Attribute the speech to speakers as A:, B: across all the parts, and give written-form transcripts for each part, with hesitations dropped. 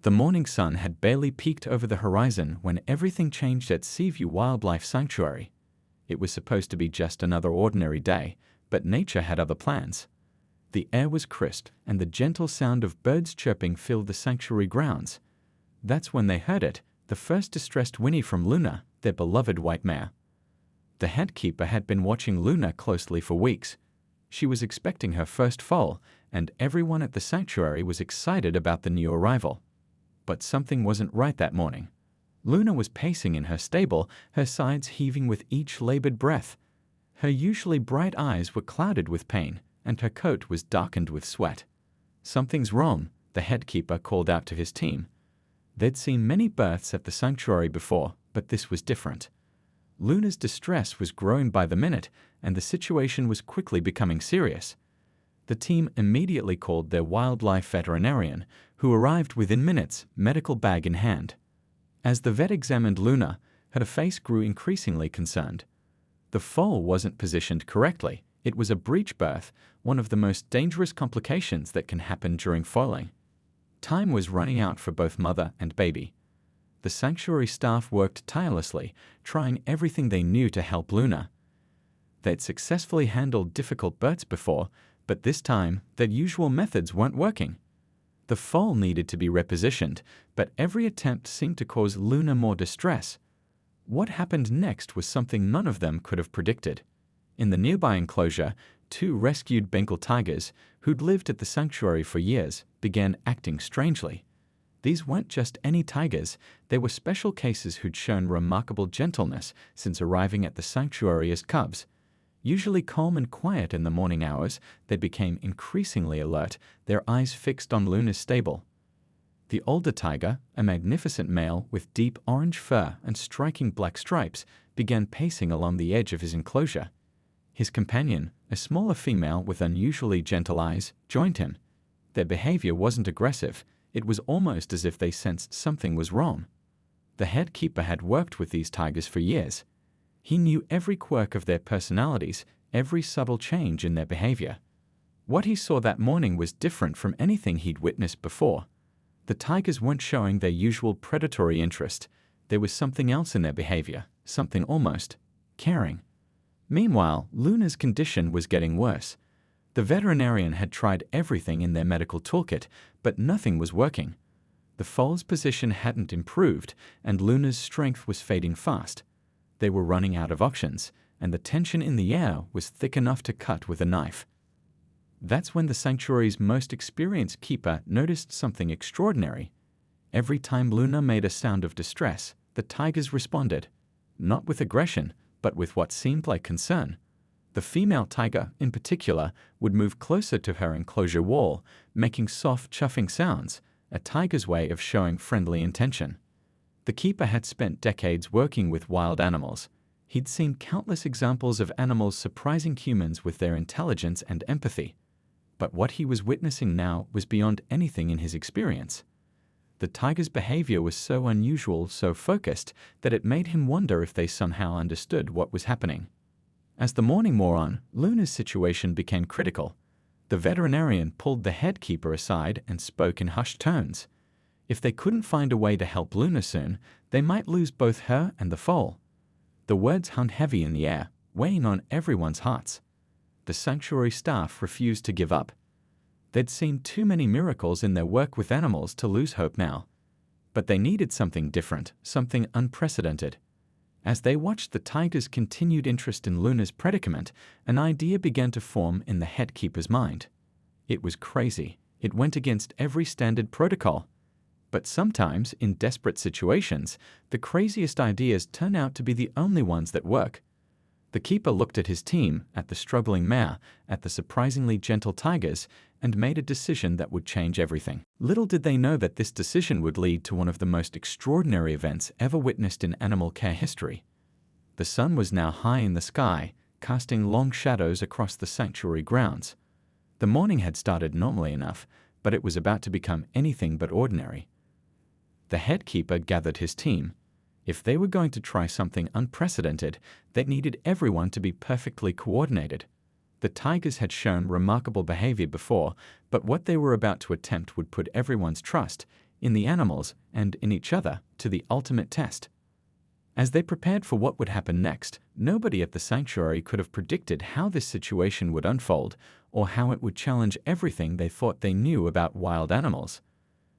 A: The morning sun had barely peeked over the horizon when everything changed at Seaview Wildlife Sanctuary. It was supposed to be just another ordinary day, but nature had other plans. The air was crisp, and the gentle sound of birds chirping filled the sanctuary grounds. That's when they heard it, the first distressed whinny from Luna, their beloved white mare. The head keeper had been watching Luna closely for weeks. She was expecting her first foal, and everyone at the sanctuary was excited about the new arrival. But something wasn't right that morning. Luna was pacing in her stable, her sides heaving with each labored breath. Her usually bright eyes were clouded with pain, and her coat was darkened with sweat. "Something's wrong," the head keeper called out to his team. They'd seen many births at the sanctuary before, but this was different. Luna's distress was growing by the minute, and the situation was quickly becoming serious. The team immediately called their wildlife veterinarian, who arrived within minutes, medical bag in hand. As the vet examined Luna, her face grew increasingly concerned. The foal wasn't positioned correctly. It was a breech birth, one of the most dangerous complications that can happen during foaling. Time was running out for both mother and baby. The sanctuary staff worked tirelessly, trying everything they knew to help Luna. They'd successfully handled difficult births before, but this time, their usual methods weren't working. The foal needed to be repositioned, but every attempt seemed to cause Luna more distress. What happened next was something none of them could have predicted. In the nearby enclosure, 2 rescued Bengal tigers, who'd lived at the sanctuary for years, began acting strangely. These weren't just any tigers, they were special cases who'd shown remarkable gentleness since arriving at the sanctuary as cubs. Usually calm and quiet in the morning hours, they became increasingly alert, their eyes fixed on Luna's stable. The older tiger, a magnificent male with deep orange fur and striking black stripes, began pacing along the edge of his enclosure. His companion, a smaller female with unusually gentle eyes, joined him. Their behavior wasn't aggressive, it was almost as if they sensed something was wrong. The head keeper had worked with these tigers for years. He knew every quirk of their personalities, every subtle change in their behavior. What he saw that morning was different from anything he'd witnessed before. The tigers weren't showing their usual predatory interest. There was something else in their behavior, something almost caring. Meanwhile, Luna's condition was getting worse. The veterinarian had tried everything in their medical toolkit, but nothing was working. The foal's position hadn't improved, and Luna's strength was fading fast. They were running out of options, and the tension in the air was thick enough to cut with a knife. That's when the sanctuary's most experienced keeper noticed something extraordinary. Every time Luna made a sound of distress, the tigers responded, not with aggression, but with what seemed like concern. The female tiger, in particular, would move closer to her enclosure wall, making soft, chuffing sounds, a tiger's way of showing friendly intention. The keeper had spent decades working with wild animals. He'd seen countless examples of animals surprising humans with their intelligence and empathy. But what he was witnessing now was beyond anything in his experience. The tiger's behavior was so unusual, so focused, that it made him wonder if they somehow understood what was happening. As the morning wore on, Luna's situation became critical. The veterinarian pulled the head keeper aside and spoke in hushed tones. If they couldn't find a way to help Luna soon, they might lose both her and the foal. The words hung heavy in the air, weighing on everyone's hearts. The sanctuary staff refused to give up. They'd seen too many miracles in their work with animals to lose hope now. But they needed something different, something unprecedented. As they watched the tiger's continued interest in Luna's predicament, an idea began to form in the head keeper's mind. It was crazy. It went against every standard protocol. But sometimes, in desperate situations, the craziest ideas turn out to be the only ones that work. The keeper looked at his team, at the struggling mare, at the surprisingly gentle tigers, and made a decision that would change everything. Little did they know that this decision would lead to one of the most extraordinary events ever witnessed in animal care history. The sun was now high in the sky, casting long shadows across the sanctuary grounds. The morning had started normally enough, but it was about to become anything but ordinary. The head keeper gathered his team. If they were going to try something unprecedented, they needed everyone to be perfectly coordinated. The tigers had shown remarkable behavior before, but what they were about to attempt would put everyone's trust, in the animals, and in each other, to the ultimate test. As they prepared for what would happen next, nobody at the sanctuary could have predicted how this situation would unfold or how it would challenge everything they thought they knew about wild animals.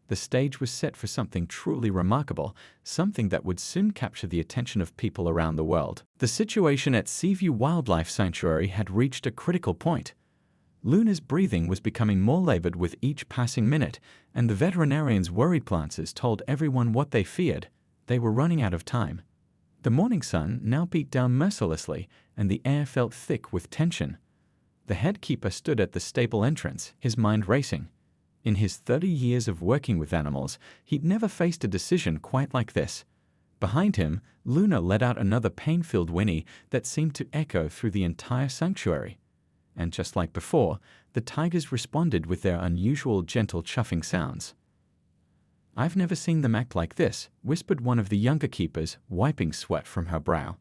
A: The stage was set for something truly remarkable, something that would soon capture the attention of people around the world. The situation at Seaview Wildlife Sanctuary had reached a critical point. Luna's breathing was becoming more labored with each passing minute, and the veterinarian's worried glances told everyone what they feared. They were running out of time. The morning sun now beat down mercilessly, and the air felt thick with tension. The head keeper stood at the stable entrance, his mind racing. In his 30 years of working with animals, he'd never faced a decision quite like this. Behind him, Luna let out another pain-filled whinny that seemed to echo through the entire sanctuary. And just like before, the tigers responded with their unusual gentle chuffing sounds. "I've never seen them act like this," whispered one of the younger keepers, wiping sweat from her brow.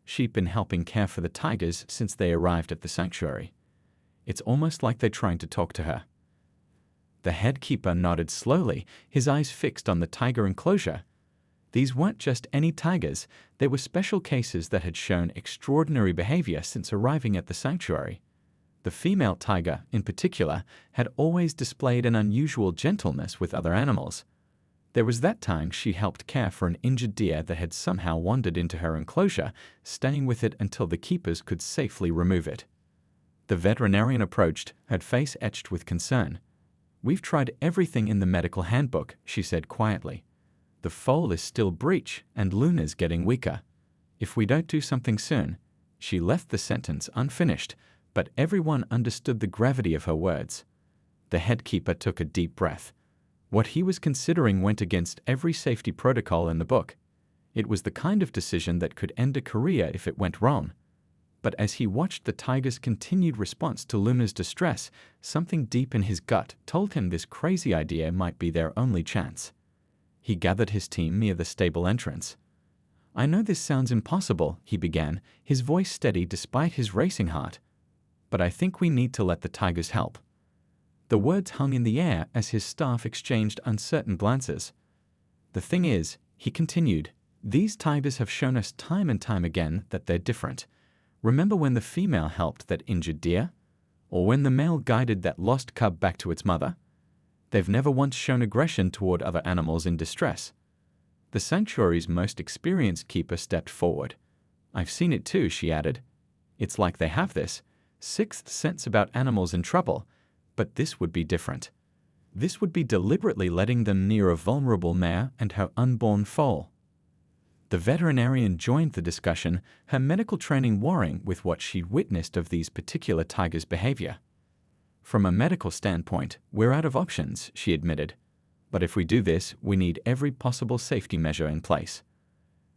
A: She'd been helping care for the tigers since they arrived at the sanctuary. "It's almost like they're trying to talk to her." The head keeper nodded slowly, his eyes fixed on the tiger enclosure. These weren't just any tigers, they were special cases that had shown extraordinary behavior since arriving at the sanctuary. The female tiger, in particular, had always displayed an unusual gentleness with other animals. There was that time she helped care for an injured deer that had somehow wandered into her enclosure, staying with it until the keepers could safely remove it. The veterinarian approached, her face etched with concern. "We've tried everything in the medical handbook," she said quietly. "The foal is still breech, and Luna's getting weaker. If we don't do something soon—" She left the sentence unfinished, but everyone understood the gravity of her words. The head keeper took a deep breath. What he was considering went against every safety protocol in the book. It was the kind of decision that could end a career if it went wrong. But as he watched the tiger's continued response to Luna's distress, something deep in his gut told him this crazy idea might be their only chance. He gathered his team near the stable entrance. "I know this sounds impossible," he began, his voice steady despite his racing heart. "But I think we need to let the tigers help." The words hung in the air as his staff exchanged uncertain glances. "The thing is," he continued, "these tigers have shown us time and time again that they're different. Remember when the female helped that injured deer? Or when the male guided that lost cub back to its mother? They've never once shown aggression toward other animals in distress." The sanctuary's most experienced keeper stepped forward. "I've seen it too," she added. "It's like they have this sixth sense about animals in trouble, but this would be different. This would be deliberately letting them near a vulnerable mare and her unborn foal." The veterinarian joined the discussion, her medical training warring with what she'd witnessed of these particular tigers' behavior. "From a medical standpoint, we're out of options," she admitted. "But if we do this, we need every possible safety measure in place."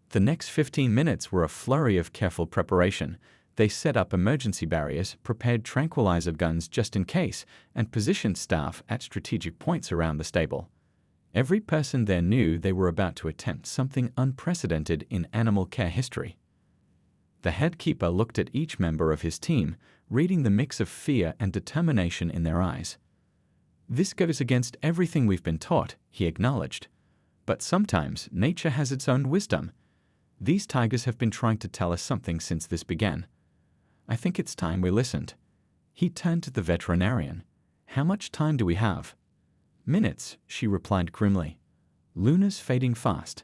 A: The next 15 minutes were a flurry of careful preparation. They set up emergency barriers, prepared tranquilizer guns just in case, and positioned staff at strategic points around the stable. Every person there knew they were about to attempt something unprecedented in animal care history. The head keeper looked at each member of his team, reading the mix of fear and determination in their eyes. "This goes against everything we've been taught," he acknowledged. "But sometimes nature has its own wisdom. These tigers have been trying to tell us something since this began. I think it's time we listened." He turned to the veterinarian. "How much time do we have?" "Minutes," she replied grimly. "Luna's fading fast."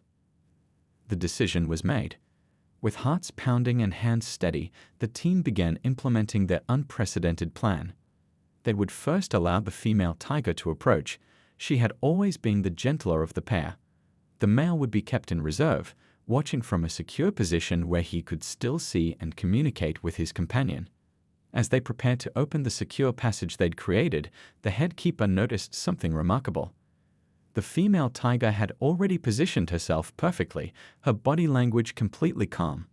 A: The decision was made. With hearts pounding and hands steady, the team began implementing their unprecedented plan. They would first allow the female tiger to approach. She had always been the gentler of the pair. The male would be kept in reserve, watching from a secure position where he could still see and communicate with his companion. As they prepared to open the secure passage they'd created, the head keeper noticed something remarkable. The female tiger had already positioned herself perfectly, her body language completely calm.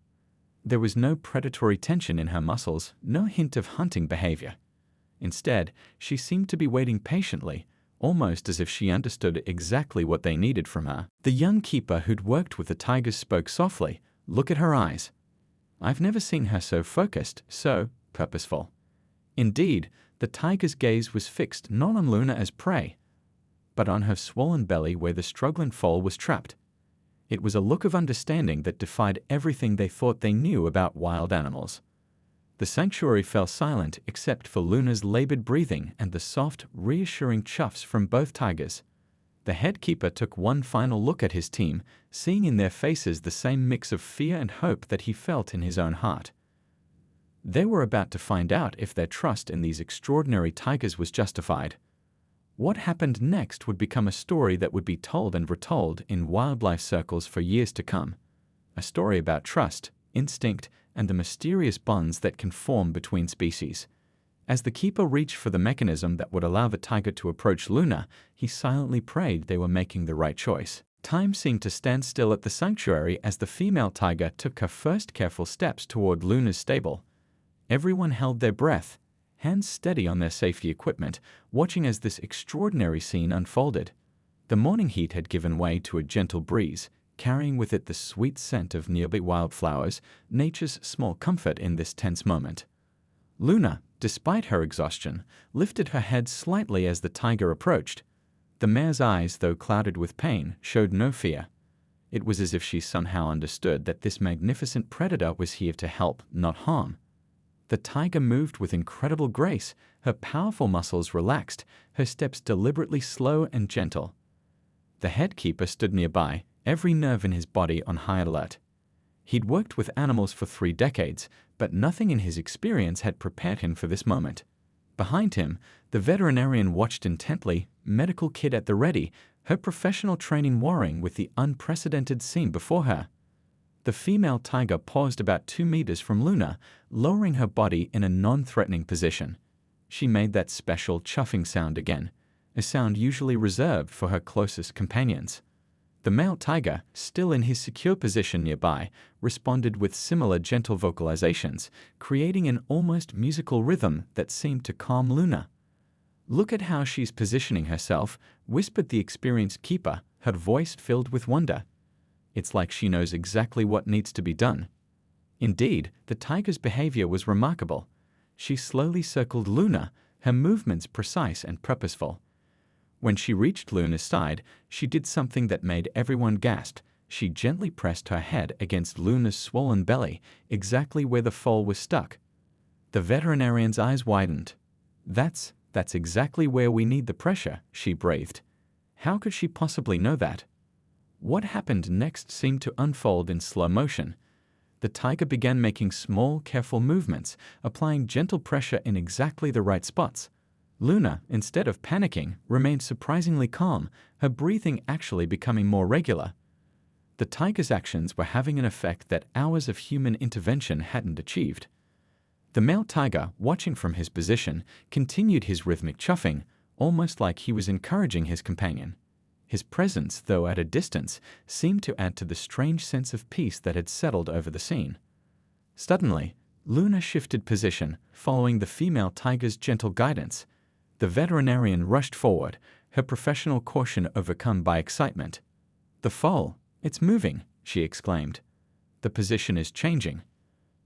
A: There was no predatory tension in her muscles, no hint of hunting behavior. Instead, she seemed to be waiting patiently, almost as if she understood exactly what they needed from her. The young keeper who'd worked with the tigers spoke softly. "Look at her eyes." "I've never seen her so focused, so purposeful." Indeed, the tiger's gaze was fixed not on Luna as prey, but on her swollen belly where the struggling foal was trapped. It was a look of understanding that defied everything they thought they knew about wild animals. The sanctuary fell silent except for Luna's labored breathing and the soft, reassuring chuffs from both tigers. The head keeper took one final look at his team, seeing in their faces the same mix of fear and hope that he felt in his own heart. They were about to find out if their trust in these extraordinary tigers was justified. What happened next would become a story that would be told and retold in wildlife circles for years to come. A story about trust, instinct, and the mysterious bonds that can form between species. As the keeper reached for the mechanism that would allow the tiger to approach Luna, he silently prayed they were making the right choice. Time seemed to stand still at the sanctuary as the female tiger took her first careful steps toward Luna's stable. Everyone held their breath, hands steady on their safety equipment, watching as this extraordinary scene unfolded. The morning heat had given way to a gentle breeze, carrying with it the sweet scent of nearby wildflowers, nature's small comfort in this tense moment. Luna, despite her exhaustion, lifted her head slightly as the tiger approached. The mare's eyes, though clouded with pain, showed no fear. It was as if she somehow understood that this magnificent predator was here to help, not harm. The tiger moved with incredible grace, her powerful muscles relaxed, her steps deliberately slow and gentle. The head keeper stood nearby, every nerve in his body on high alert. He'd worked with animals for 3 decades, but nothing in his experience had prepared him for this moment. Behind him, the veterinarian watched intently, medical kit at the ready, her professional training warring with the unprecedented scene before her. The female tiger paused about 2 meters from Luna, lowering her body in a non-threatening position. She made that special chuffing sound again, a sound usually reserved for her closest companions. The male tiger, still in his secure position nearby, responded with similar gentle vocalizations, creating an almost musical rhythm that seemed to calm Luna. "Look at how she's positioning herself," whispered the experienced keeper, her voice filled with wonder. "It's like she knows exactly what needs to be done." Indeed, the tiger's behavior was remarkable. She slowly circled Luna, her movements precise and purposeful. When she reached Luna's side, she did something that made everyone gasp. She gently pressed her head against Luna's swollen belly, exactly where the foal was stuck. The veterinarian's eyes widened. That's exactly where we need the pressure," she breathed. How could she possibly know that? What happened next seemed to unfold in slow motion. The tiger began making small, careful movements, applying gentle pressure in exactly the right spots. Luna, instead of panicking, remained surprisingly calm, her breathing actually becoming more regular. The tiger's actions were having an effect that hours of human intervention hadn't achieved. The male tiger, watching from his position, continued his rhythmic chuffing, almost like he was encouraging his companion. His presence, though at a distance, seemed to add to the strange sense of peace that had settled over the scene. Suddenly, Luna shifted position, following the female tiger's gentle guidance. The veterinarian rushed forward, her professional caution overcome by excitement. "The foal, it's moving," she exclaimed. "The position is changing."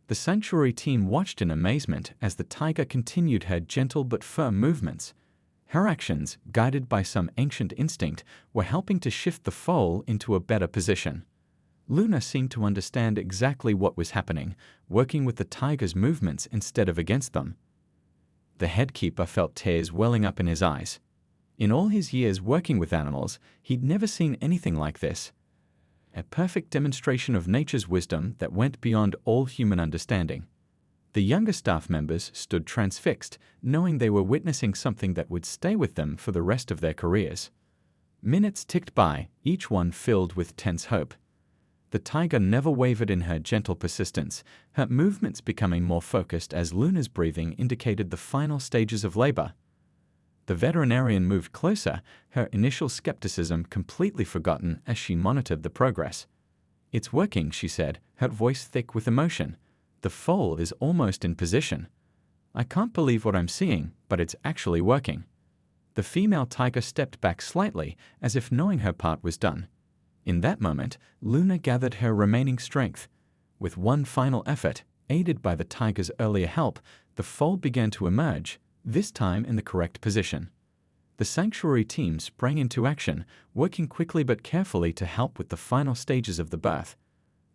A: The sanctuary team watched in amazement as the tiger continued her gentle but firm movements. Her actions, guided by some ancient instinct, were helping to shift the foal into a better position. Luna seemed to understand exactly what was happening, working with the tiger's movements instead of against them. The head keeper felt tears welling up in his eyes. In all his years working with animals, he'd never seen anything like this. A perfect demonstration of nature's wisdom that went beyond all human understanding. The younger staff members stood transfixed, knowing they were witnessing something that would stay with them for the rest of their careers. Minutes ticked by, each one filled with tense hope. The tiger never wavered in her gentle persistence, her movements becoming more focused as Luna's breathing indicated the final stages of labor. The veterinarian moved closer, her initial skepticism completely forgotten as she monitored the progress. "It's working," she said, her voice thick with emotion. "The foal is almost in position. I can't believe what I'm seeing, but it's actually working." The female tiger stepped back slightly, as if knowing her part was done. In that moment, Luna gathered her remaining strength. With one final effort, aided by the tiger's earlier help, the foal began to emerge, this time in the correct position. The sanctuary team sprang into action, working quickly but carefully to help with the final stages of the birth.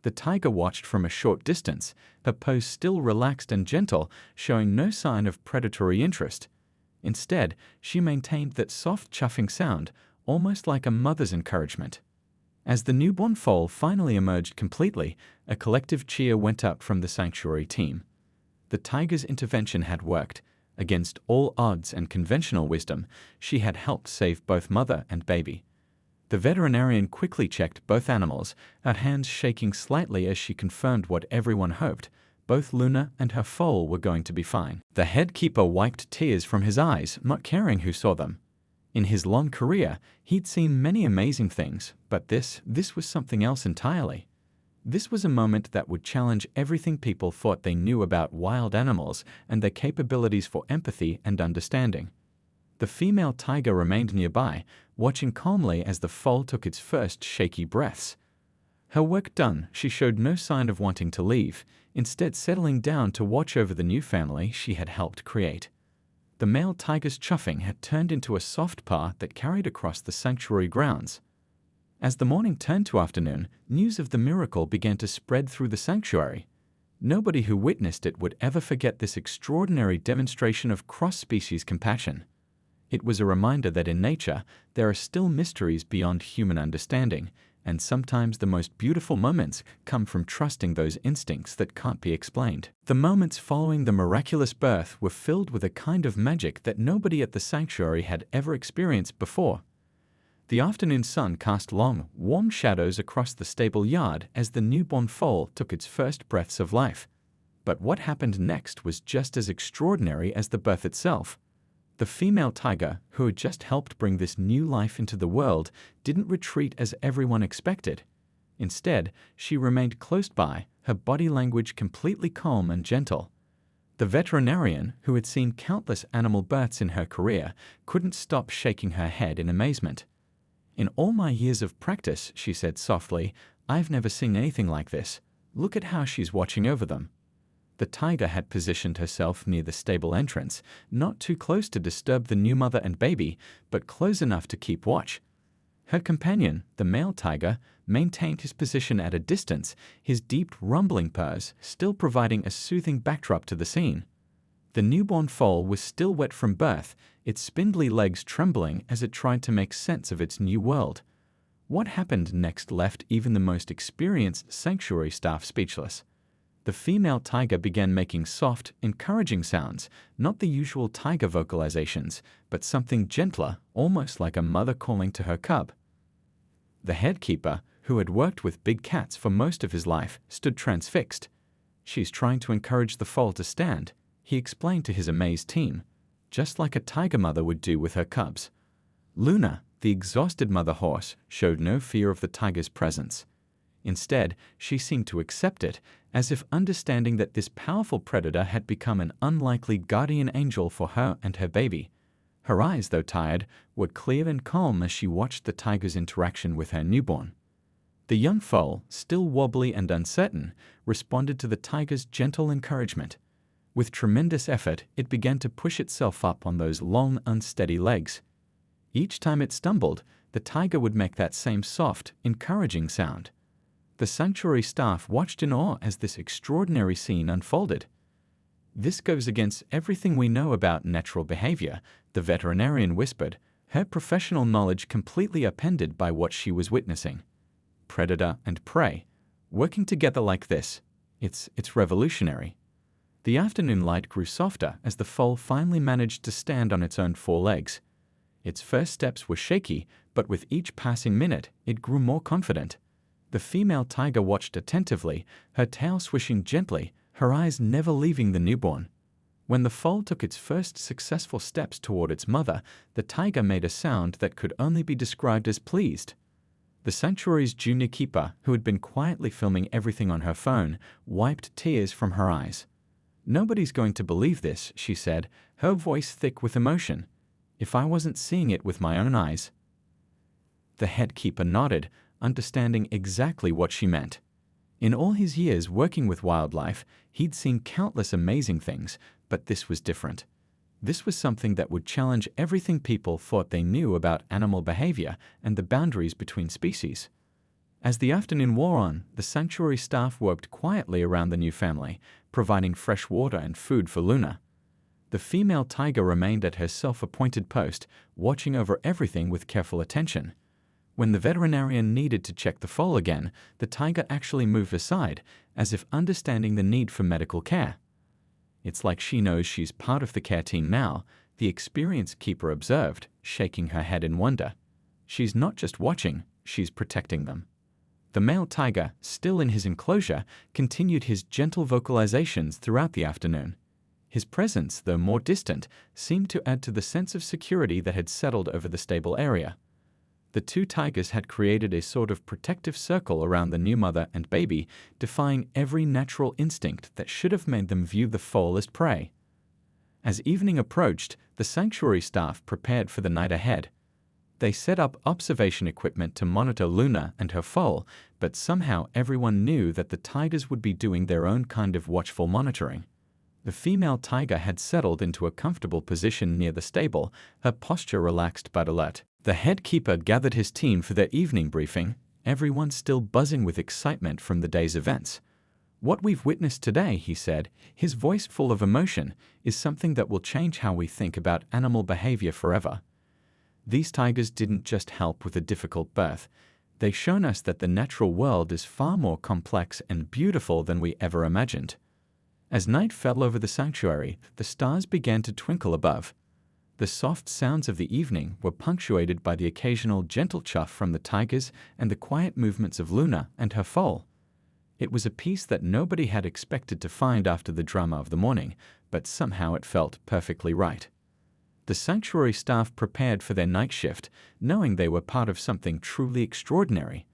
A: The tiger watched from a short distance, her pose still relaxed and gentle, showing no sign of predatory interest. Instead, she maintained that soft chuffing sound, almost like a mother's encouragement. As the newborn foal finally emerged completely, a collective cheer went up from the sanctuary team. The tiger's intervention had worked. Against all odds and conventional wisdom, she had helped save both mother and baby. The veterinarian quickly checked both animals, her hands shaking slightly as she confirmed what everyone hoped. Both Luna and her foal were going to be fine. The head keeper wiped tears from his eyes, not caring who saw them. In his long career, he'd seen many amazing things, but this was something else entirely. This was a moment that would challenge everything people thought they knew about wild animals and their capabilities for empathy and understanding. The female tiger remained nearby, watching calmly as the foal took its first shaky breaths. Her work done, she showed no sign of wanting to leave, instead settling down to watch over the new family she had helped create. The male tiger's chuffing had turned into a soft purr that carried across the sanctuary grounds. As the morning turned to afternoon, news of the miracle began to spread through the sanctuary. Nobody who witnessed it would ever forget this extraordinary demonstration of cross-species compassion. It was a reminder that in nature, there are still mysteries beyond human understanding, and sometimes the most beautiful moments come from trusting those instincts that can't be explained. The moments following the miraculous birth were filled with a kind of magic that nobody at the sanctuary had ever experienced before. The afternoon sun cast long, warm shadows across the stable yard as the newborn foal took its first breaths of life. But what happened next was just as extraordinary as the birth itself. The female tiger, who had just helped bring this new life into the world, didn't retreat as everyone expected. Instead, she remained close by, her body language completely calm and gentle. The veterinarian, who had seen countless animal births in her career, couldn't stop shaking her head in amazement. "In all my years of practice," she said softly, "I've never seen anything like this. Look at how she's watching over them." The tiger had positioned herself near the stable entrance, not too close to disturb the new mother and baby, but close enough to keep watch. Her companion, the male tiger, maintained his position at a distance, his deep rumbling purrs still providing a soothing backdrop to the scene. The newborn foal was still wet from birth, its spindly legs trembling as it tried to make sense of its new world. What happened next left even the most experienced sanctuary staff speechless. The female tiger began making soft, encouraging sounds, not the usual tiger vocalizations, but something gentler, almost like a mother calling to her cub. The head keeper, who had worked with big cats for most of his life, stood transfixed. "She's trying to encourage the foal to stand," he explained to his amazed team, just like a tiger mother would do with her cubs. Luna, the exhausted mother horse, showed no fear of the tiger's presence. Instead, she seemed to accept it, as if understanding that this powerful predator had become an unlikely guardian angel for her and her baby. Her eyes, though tired, were clear and calm as she watched the tiger's interaction with her newborn. The young foal, still wobbly and uncertain, responded to the tiger's gentle encouragement. With tremendous effort, it began to push itself up on those long, unsteady legs. Each time it stumbled, the tiger would make that same soft, encouraging sound. The sanctuary staff watched in awe as this extraordinary scene unfolded. "This goes against everything we know about natural behavior," the veterinarian whispered, her professional knowledge completely upended by what she was witnessing. Predator and prey, working together like this, it's revolutionary. The afternoon light grew softer as the foal finally managed to stand on its own four legs. Its first steps were shaky, but with each passing minute, it grew more confident. The female tiger watched attentively, her tail swishing gently, her eyes never leaving the newborn. When the foal took its first successful steps toward its mother, the tiger made a sound that could only be described as pleased. The sanctuary's junior keeper, who had been quietly filming everything on her phone, wiped tears from her eyes. "Nobody's going to believe this," she said, her voice thick with emotion. "If I wasn't seeing it with my own eyes." The head keeper nodded, understanding exactly what she meant. In all his years working with wildlife, he'd seen countless amazing things, but this was different. This was something that would challenge everything people thought they knew about animal behavior and the boundaries between species. As the afternoon wore on, the sanctuary staff worked quietly around the new family, providing fresh water and food for Luna. The female tiger remained at her self-appointed post, watching over everything with careful attention. When the veterinarian needed to check the foal again, the tiger actually moved aside, as if understanding the need for medical care. "It's like she knows she's part of the care team now," the experienced keeper observed, shaking her head in wonder. "She's not just watching, she's protecting them." The male tiger, still in his enclosure, continued his gentle vocalizations throughout the afternoon. His presence, though more distant, seemed to add to the sense of security that had settled over the stable area. The two tigers had created a sort of protective circle around the new mother and baby, defying every natural instinct that should have made them view the foal as prey. As evening approached, the sanctuary staff prepared for the night ahead. They set up observation equipment to monitor Luna and her foal, but somehow everyone knew that the tigers would be doing their own kind of watchful monitoring. The female tiger had settled into a comfortable position near the stable, her posture relaxed but alert. The head keeper gathered his team for their evening briefing, everyone still buzzing with excitement from the day's events. "What we've witnessed today," he said, his voice full of emotion, "is something that will change how we think about animal behavior forever. These tigers didn't just help with a difficult birth. They've shown us that the natural world is far more complex and beautiful than we ever imagined." As night fell over the sanctuary, the stars began to twinkle above. The soft sounds of the evening were punctuated by the occasional gentle chuff from the tigers and the quiet movements of Luna and her foal. It was a peace that nobody had expected to find after the drama of the morning, but somehow it felt perfectly right. The sanctuary staff prepared for their night shift, knowing they were part of something truly extraordinary.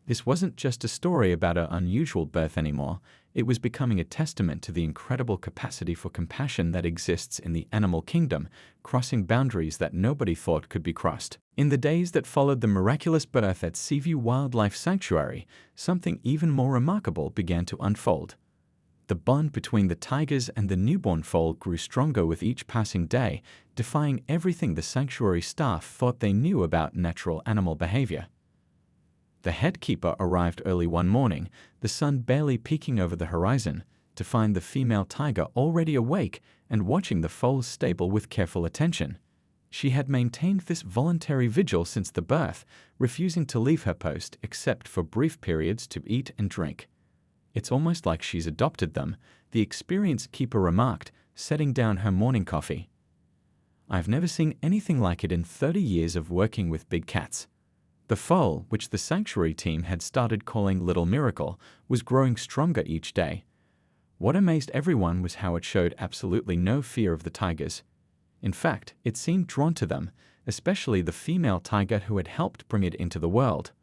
A: This wasn't just a story about an unusual birth anymore. It was becoming a testament to the incredible capacity for compassion that exists in the animal kingdom, crossing boundaries that nobody thought could be crossed. In the days that followed the miraculous birth at Seaview Wildlife Sanctuary, something even more remarkable began to unfold. The bond between the tigers and the newborn foal grew stronger with each passing day, defying everything the sanctuary staff thought they knew about natural animal behavior. The head keeper arrived early one morning, the sun barely peeking over the horizon, to find the female tiger already awake and watching the foal's stable with careful attention. She had maintained this voluntary vigil since the birth, refusing to leave her post except for brief periods to eat and drink. "It's almost like she's adopted them," the experienced keeper remarked, setting down her morning coffee. "I've never seen anything like it in 30 years of working with big cats." The foal, which the sanctuary team had started calling Little Miracle, was growing stronger each day. What amazed everyone was how it showed absolutely no fear of the tigers. In fact, it seemed drawn to them, especially the female tiger who had helped bring it into the world.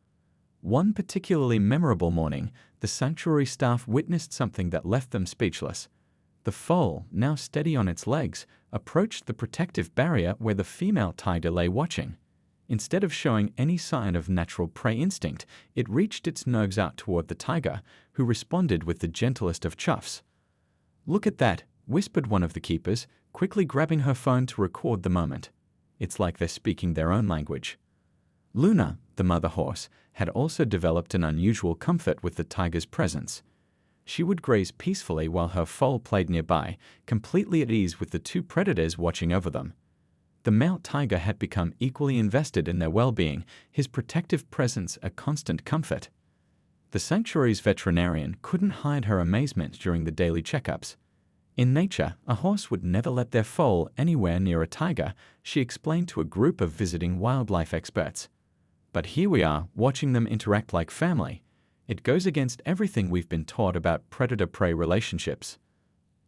A: One particularly memorable morning, the sanctuary staff witnessed something that left them speechless. The foal, now steady on its legs, approached the protective barrier where the female tiger lay watching. Instead of showing any sign of natural prey instinct, it reached its nose out toward the tiger, who responded with the gentlest of chuffs. "Look at that," whispered one of the keepers, quickly grabbing her phone to record the moment. "It's like they're speaking their own language." Luna, the mother horse, had also developed an unusual comfort with the tiger's presence. She would graze peacefully while her foal played nearby, completely at ease with the two predators watching over them. The male tiger had become equally invested in their well-being, his protective presence a constant comfort. The sanctuary's veterinarian couldn't hide her amazement during the daily checkups. In nature, a horse would never let their foal anywhere near a tiger, she explained to a group of visiting wildlife experts. But here we are, watching them interact like family. It goes against everything we've been taught about predator-prey relationships.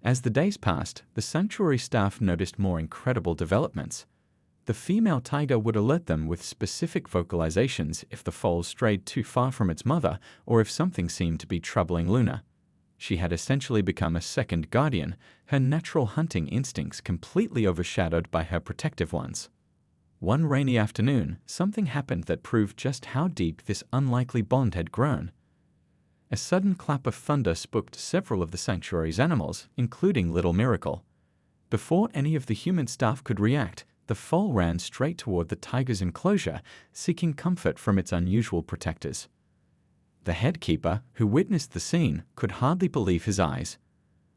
A: As the days passed, the sanctuary staff noticed more incredible developments. The female tiger would alert them with specific vocalizations if the foal strayed too far from its mother or if something seemed to be troubling Luna. She had essentially become a second guardian, her natural hunting instincts completely overshadowed by her protective ones. One rainy afternoon, something happened that proved just how deep this unlikely bond had grown. A sudden clap of thunder spooked several of the sanctuary's animals, including Little Miracle. Before any of the human staff could react, the foal ran straight toward the tiger's enclosure, seeking comfort from its unusual protectors. The head keeper, who witnessed the scene, could hardly believe his eyes.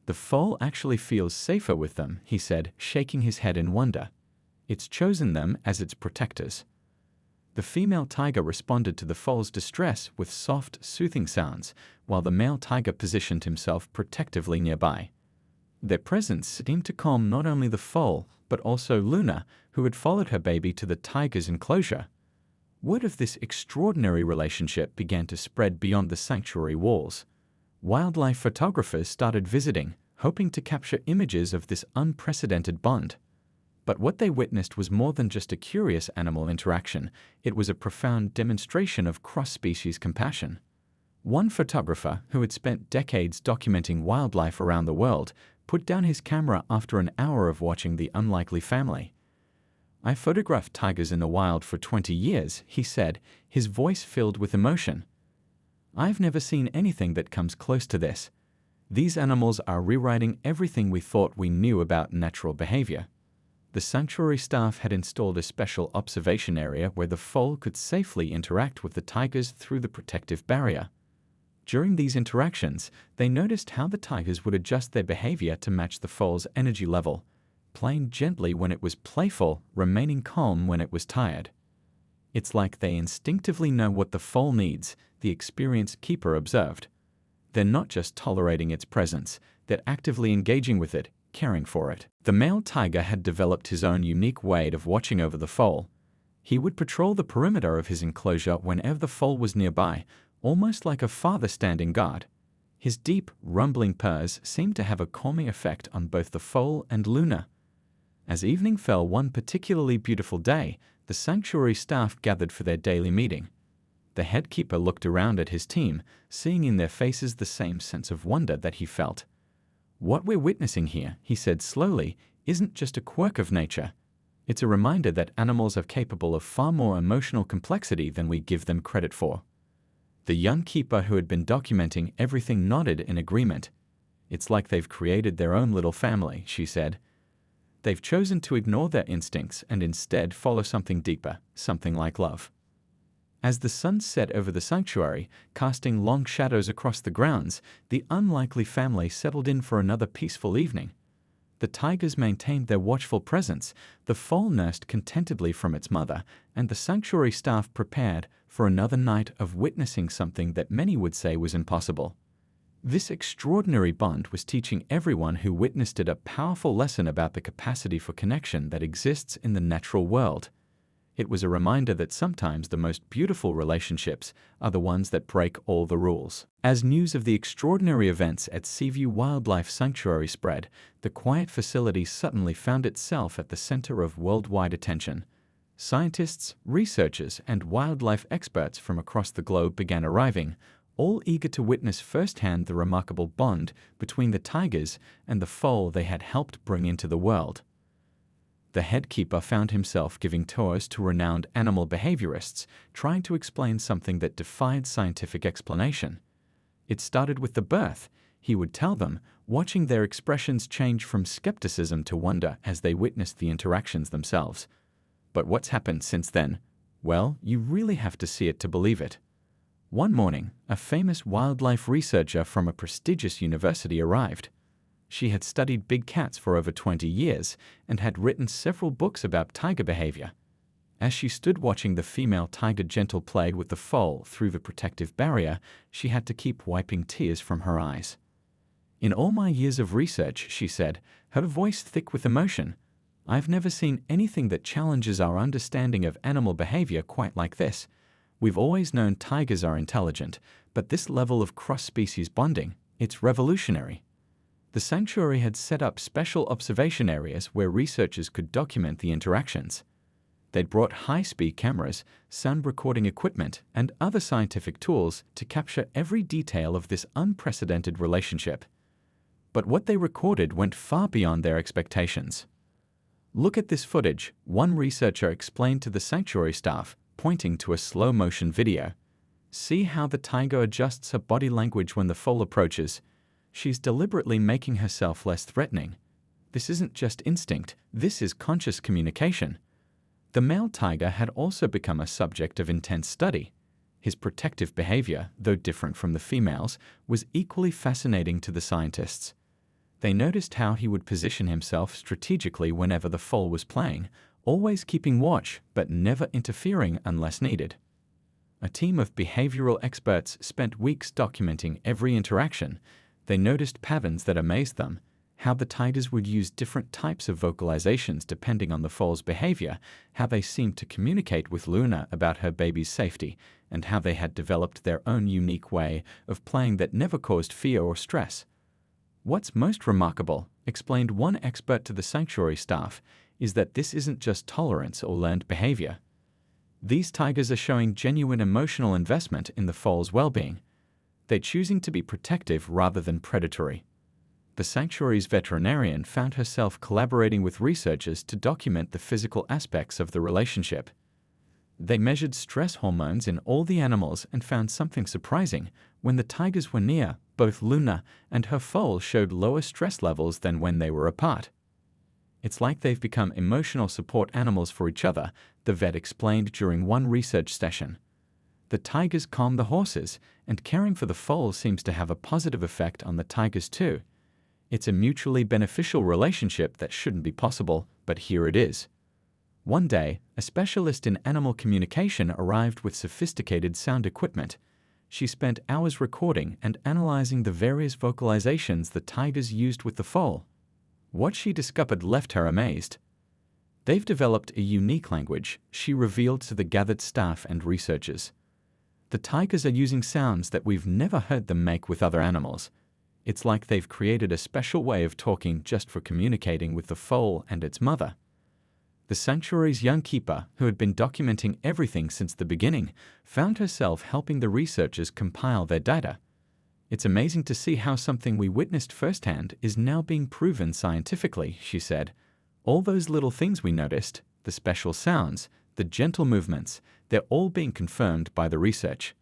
A: "The foal actually feels safer with them," he said, shaking his head in wonder. "It's chosen them as its protectors." The female tiger responded to the foal's distress with soft, soothing sounds, while the male tiger positioned himself protectively nearby. Their presence seemed to calm not only the foal, but also Luna, who had followed her baby to the tiger's enclosure. Word of this extraordinary relationship began to spread beyond the sanctuary walls. Wildlife photographers started visiting, hoping to capture images of this unprecedented bond. But what they witnessed was more than just a curious animal interaction. It was a profound demonstration of cross-species compassion. One photographer, who had spent decades documenting wildlife around the world, put down his camera after an hour of watching the unlikely family. "I photographed tigers in the wild for 20 years, he said, his voice filled with emotion. "I've never seen anything that comes close to this. These animals are rewriting everything we thought we knew about natural behavior." The sanctuary staff had installed a special observation area where the foal could safely interact with the tigers through the protective barrier. During these interactions, they noticed how the tigers would adjust their behavior to match the foal's energy level, playing gently when it was playful, remaining calm when it was tired. "It's like they instinctively know what the foal needs," the experienced keeper observed. "They're not just tolerating its presence, they're actively engaging with it, caring for it." The male tiger had developed his own unique way of watching over the foal. He would patrol the perimeter of his enclosure whenever the foal was nearby, almost like a father standing guard. His deep, rumbling purrs seemed to have a calming effect on both the foal and Luna. As evening fell one particularly beautiful day, the sanctuary staff gathered for their daily meeting. The head keeper looked around at his team, seeing in their faces the same sense of wonder that he felt. "What we're witnessing here," he said slowly, "isn't just a quirk of nature. It's a reminder that animals are capable of far more emotional complexity than we give them credit for." The young keeper who had been documenting everything nodded in agreement. "It's like they've created their own little family," she said. "They've chosen to ignore their instincts and instead follow something deeper, something like love." As the sun set over the sanctuary, casting long shadows across the grounds, the unlikely family settled in for another peaceful evening. The tigers maintained their watchful presence, the foal nursed contentedly from its mother, and the sanctuary staff prepared for another night of witnessing something that many would say was impossible. This extraordinary bond was teaching everyone who witnessed it a powerful lesson about the capacity for connection that exists in the natural world. It was a reminder that sometimes the most beautiful relationships are the ones that break all the rules. As news of the extraordinary events at Seaview Wildlife Sanctuary spread, the quiet facility suddenly found itself at the center of worldwide attention. Scientists, researchers, and wildlife experts from across the globe began arriving, all eager to witness firsthand the remarkable bond between the tigers and the foal they had helped bring into the world. The head keeper found himself giving tours to renowned animal behaviorists, trying to explain something that defied scientific explanation. It started with the birth, he would tell them, watching their expressions change from skepticism to wonder as they witnessed the interactions themselves. But what's happened since then? Well, you really have to see it to believe it. One morning, a famous wildlife researcher from a prestigious university arrived. She had studied big cats for over 20 years and had written several books about tiger behavior. As she stood watching the female tiger gentle play with the foal through the protective barrier, she had to keep wiping tears from her eyes. "In all my years of research," she said, her voice thick with emotion, "I've never seen anything that challenges our understanding of animal behavior quite like this. We've always known tigers are intelligent, but this level of cross-species bonding, it's revolutionary." The sanctuary had set up special observation areas where researchers could document the interactions. They'd brought high-speed cameras, sound recording equipment, and other scientific tools to capture every detail of this unprecedented relationship. But what they recorded went far beyond their expectations. "Look at this footage," one researcher explained to the sanctuary staff, pointing to a slow-motion video. "See how the tiger adjusts her body language when the foal approaches. She's deliberately making herself less threatening. This isn't just instinct, this is conscious communication. The male tiger had also become a subject of intense study. His protective behavior, though different from the females, was equally fascinating to the scientists. They noticed how he would position himself strategically whenever the foal was playing, always keeping watch but never interfering unless needed. A team of behavioral experts spent weeks documenting every interaction. They noticed patterns that amazed them, how the tigers would use different types of vocalizations depending on the foal's behavior, how they seemed to communicate with Luna about her baby's safety, and how they had developed their own unique way of playing that never caused fear or stress. What's most remarkable, explained one expert to the sanctuary staff, is that this isn't just tolerance or learned behavior. These tigers are showing genuine emotional investment in the foal's well-being. They're choosing to be protective rather than predatory. The sanctuary's veterinarian found herself collaborating with researchers to document the physical aspects of the relationship. They measured stress hormones in all the animals and found something surprising. When the tigers were near, both Luna and her foal showed lower stress levels than when they were apart. It's like they've become emotional support animals for each other, the vet explained during one research session. The tigers calm the horses, and caring for the foal seems to have a positive effect on the tigers too. It's a mutually beneficial relationship that shouldn't be possible, but here it is. One day, a specialist in animal communication arrived with sophisticated sound equipment. She spent hours recording and analyzing the various vocalizations the tigers used with the foal. What she discovered left her amazed. They've developed a unique language, she revealed to the gathered staff and researchers. The tigers are using sounds that we've never heard them make with other animals. It's like they've created a special way of talking just for communicating with the foal and its mother. The sanctuary's young keeper, who had been documenting everything since the beginning, found herself helping the researchers compile their data. It's amazing to see how something we witnessed firsthand is now being proven scientifically, she said. All those little things we noticed, the special sounds, the gentle movements, they're all being confirmed by the research.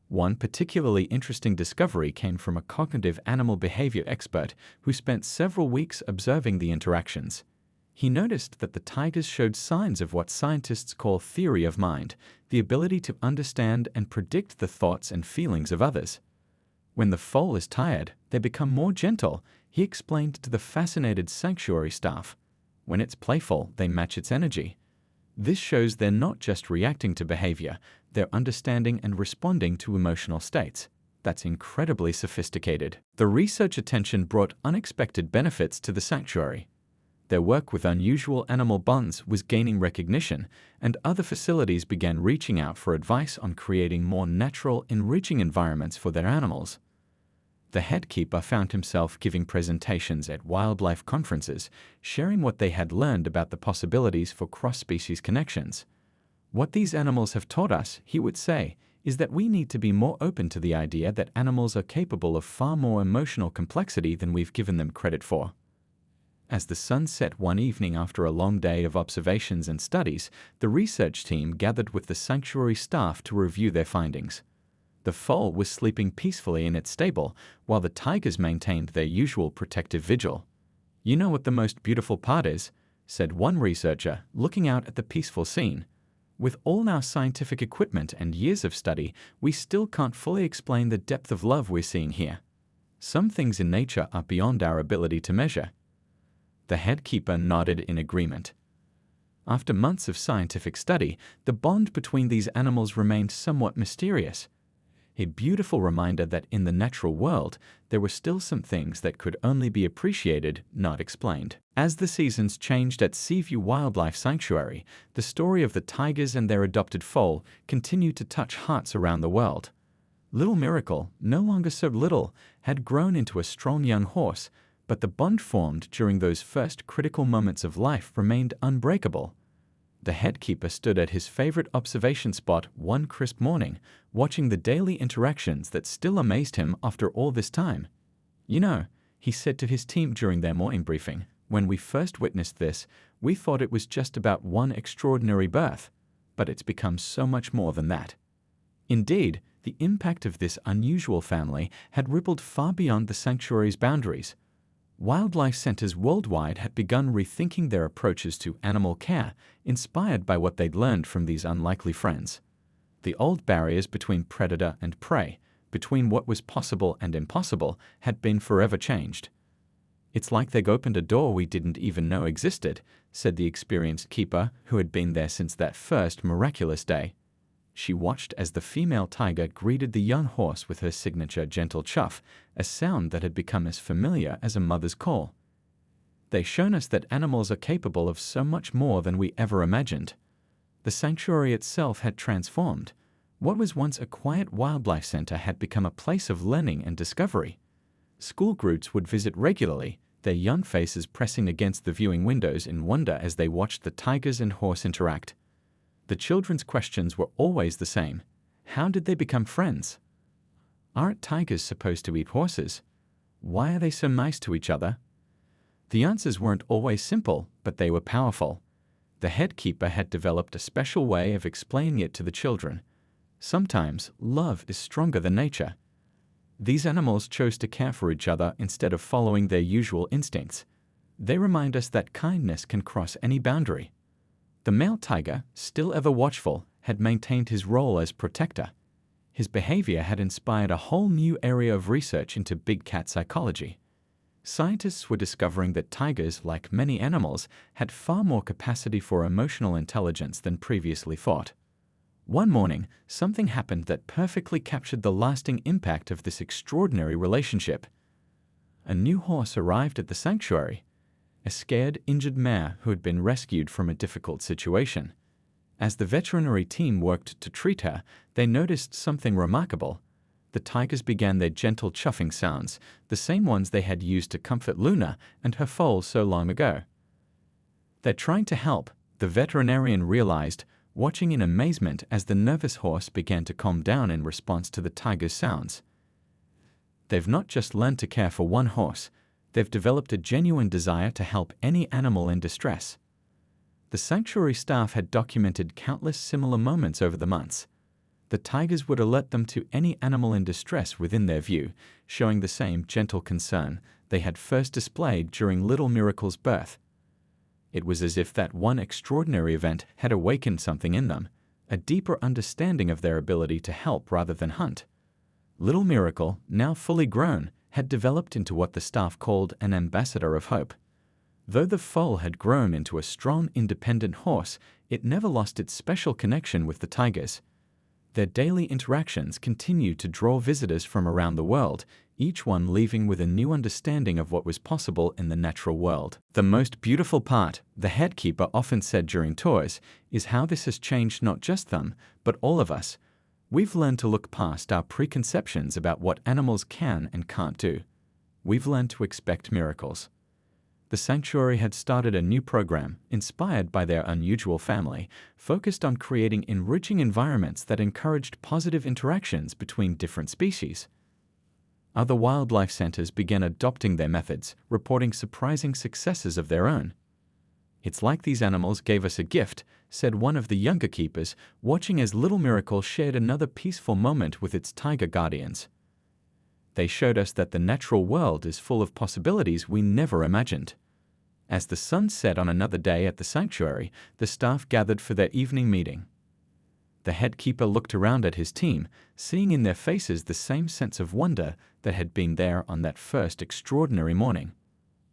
A: One particularly interesting discovery came from a cognitive animal behavior expert who spent several weeks observing the interactions. He noticed that the tigers showed signs of what scientists call theory of mind, the ability to understand and predict the thoughts and feelings of others. When the foal is tired, they become more gentle, he explained to the fascinated sanctuary staff. When it's playful, they match its energy. This shows they're not just reacting to behavior, they're understanding and responding to emotional states. That's incredibly sophisticated. The research attention brought unexpected benefits to the sanctuary. Their work with unusual animal bonds was gaining recognition, and other facilities began reaching out for advice on creating more natural, enriching environments for their animals. The head keeper found himself giving presentations at wildlife conferences, sharing what they had learned about the possibilities for cross-species connections. What these animals have taught us, he would say, is that we need to be more open to the idea that animals are capable of far more emotional complexity than we've given them credit for. As the sun set one evening after a long day of observations and studies, the research team gathered with the sanctuary staff to review their findings. The foal was sleeping peacefully in its stable, while the tigers maintained their usual protective vigil. "You know what the most beautiful part is?" said one researcher, looking out at the peaceful scene. "With all our scientific equipment and years of study, we still can't fully explain the depth of love we're seeing here. Some things in nature are beyond our ability to measure." The head keeper nodded in agreement. After months of scientific study, the bond between these animals remained somewhat mysterious. A beautiful reminder that in the natural world, there were still some things that could only be appreciated, not explained. As the seasons changed at Seaview Wildlife Sanctuary, the story of the tigers and their adopted foal continued to touch hearts around the world. Little Miracle, no longer so little, had grown into a strong young horse, but the bond formed during those first critical moments of life remained unbreakable. The head keeper stood at his favorite observation spot one crisp morning, watching the daily interactions that still amazed him after all this time. "You know," he said to his team during their morning briefing, "when we first witnessed this, we thought it was just about one extraordinary birth, but it's become so much more than that." Indeed, the impact of this unusual family had rippled far beyond the sanctuary's boundaries. Wildlife centers worldwide had begun rethinking their approaches to animal care, inspired by what they'd learned from these unlikely friends. The old barriers between predator and prey, between what was possible and impossible, had been forever changed. "It's like they'd opened a door we didn't even know existed," said the experienced keeper who had been there since that first miraculous day. She watched as the female tiger greeted the young horse with her signature gentle chuff, a sound that had become as familiar as a mother's call. "They've shown us that animals are capable of so much more than we ever imagined." The sanctuary itself had transformed. What was once a quiet wildlife center had become a place of learning and discovery. School groups would visit regularly, their young faces pressing against the viewing windows in wonder as they watched the tigers and horse interact. The children's questions were always the same. How did they become friends? Aren't tigers supposed to eat horses? Why are they so nice to each other? The answers weren't always simple, but they were powerful. The head keeper had developed a special way of explaining it to the children. Sometimes love is stronger than nature. These animals chose to care for each other instead of following their usual instincts. They remind us that kindness can cross any boundary. The male tiger, still ever watchful, had maintained his role as protector. His behavior had inspired a whole new area of research into big cat psychology. Scientists were discovering that tigers, like many animals, had far more capacity for emotional intelligence than previously thought. One morning, something happened that perfectly captured the lasting impact of this extraordinary relationship. A new horse arrived at the sanctuary, a scared, injured mare who had been rescued from a difficult situation. As the veterinary team worked to treat her, they noticed something remarkable. The tigers began their gentle chuffing sounds, the same ones they had used to comfort Luna and her foal so long ago. "They're trying to help," the veterinarian realized, watching in amazement as the nervous horse began to calm down in response to the tiger's sounds. "They've not just learned to care for one horse, they've developed a genuine desire to help any animal in distress." The sanctuary staff had documented countless similar moments over the months. The tigers would alert them to any animal in distress within their view, showing the same gentle concern they had first displayed during Little Miracle's birth. It was as if that one extraordinary event had awakened something in them, a deeper understanding of their ability to help rather than hunt. Little Miracle, now fully grown, had developed into what the staff called an ambassador of hope. Though the foal had grown into a strong, independent horse, it never lost its special connection with the tigers. Their daily interactions continued to draw visitors from around the world, each one leaving with a new understanding of what was possible in the natural world. "The most beautiful part," the head keeper often said during tours, "is how this has changed not just them, but all of us. We've learned to look past our preconceptions about what animals can and can't do. We've learned to expect miracles." The sanctuary had started a new program, inspired by their unusual family, focused on creating enriching environments that encouraged positive interactions between different species. Other wildlife centers began adopting their methods, reporting surprising successes of their own. "It's like these animals gave us a gift," said one of the younger keepers, watching as Little Miracle shared another peaceful moment with its tiger guardians. "They showed us that the natural world is full of possibilities we never imagined." As the sun set on another day at the sanctuary, the staff gathered for their evening meeting. The head keeper looked around at his team, seeing in their faces the same sense of wonder that had been there on that first extraordinary morning.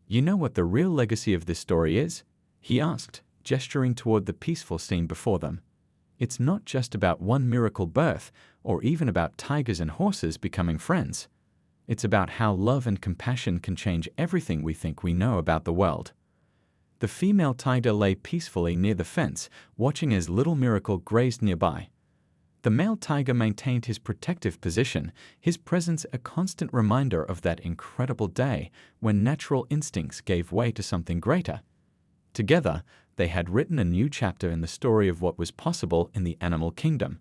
A: "You know what the real legacy of this story is?" he asked, gesturing toward the peaceful scene before them. "It's not just about one miracle birth, or even about tigers and horses becoming friends. It's about how love and compassion can change everything we think we know about the world." The female tiger lay peacefully near the fence, watching as Little Miracle grazed nearby. The male tiger maintained his protective position, his presence a constant reminder of that incredible day when natural instincts gave way to something greater. Together, they had written a new chapter in the story of what was possible in the animal kingdom.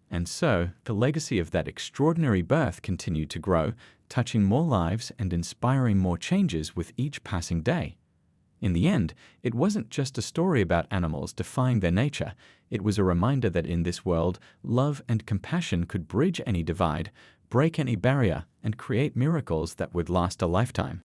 A: And so, the legacy of that extraordinary birth continued to grow, touching more lives and inspiring more changes with each passing day. In the end, it wasn't just a story about animals defying their nature. It was a reminder that in this world, love and compassion could bridge any divide, break any barrier, and create miracles that would last a lifetime.